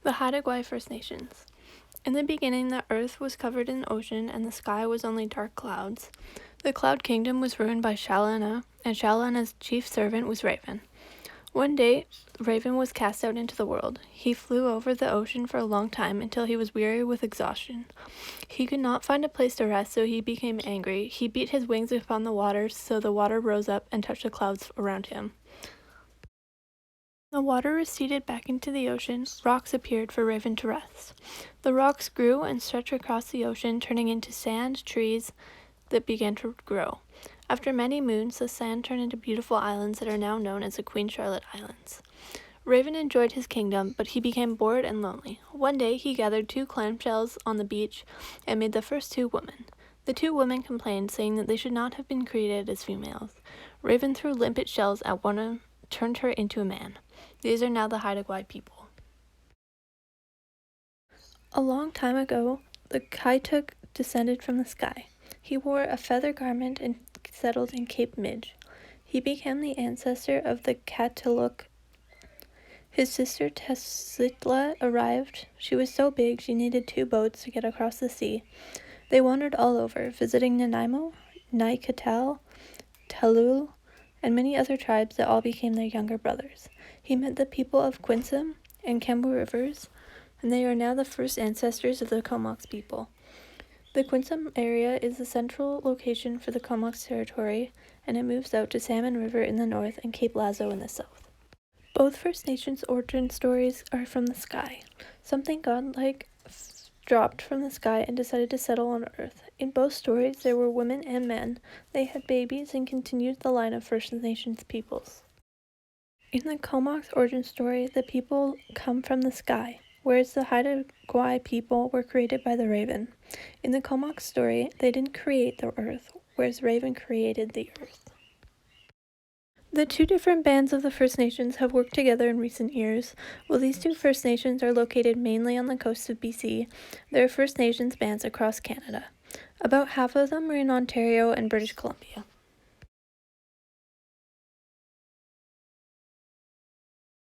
The Haida Gwaii First Nations. In the beginning, the earth was covered in ocean, and the sky was only dark clouds. The cloud kingdom was ruled by Shalana, and Shalana's chief servant was Raven. One day, Raven was cast out into the world. He flew over the ocean for a long time until he was weary with exhaustion. He could not find a place to rest, so he became angry. He beat his wings upon the water, so the water rose up and touched the clouds around him. The water receded back into the ocean. Rocks appeared for Raven to rest. The rocks grew and stretched across the ocean, turning into sand trees that began to grow. After many moons, the sand turned into beautiful islands that are now known as the Queen Charlotte Islands. Raven enjoyed his kingdom, but he became bored and lonely. One day, he gathered 2 clamshells on the beach and made the first 2 women. The 2 women complained, saying that they should not have been created as females. Raven threw limpet shells at one and turned her into a man. These are now the Haida Gwaii people. A long time ago, the Kaituk descended from the sky. He wore a feather garment and settled in Cape Midge. He became the ancestor of the Katiluk. His sister Tessitla arrived. She was so big she needed 2 boats to get across the sea. They wandered all over, visiting Nanaimo, Naikatal, Talul, and many other tribes that all became their younger brothers. He met the people of Quinsam and Kembu rivers, and they are now the first ancestors of the Comox people. The Quinsam area is the central location for the Comox territory, and it moves out to Salmon River in the north and Cape Lazo in the south. Both First Nations origin stories are from the sky. Something godlike dropped from the sky and decided to settle on Earth. In both stories, there were women and men. They had babies and continued the line of First Nations peoples. In the Comox origin story, the people come from the sky, whereas the Haida Gwaii people were created by the Raven. In the Comox story, they didn't create the Earth, whereas Raven created the Earth. The 2 different bands of the First Nations have worked together in recent years. While these 2 First Nations are located mainly on the coast of BC, there are First Nations bands across Canada. About half of them are in Ontario and British Columbia.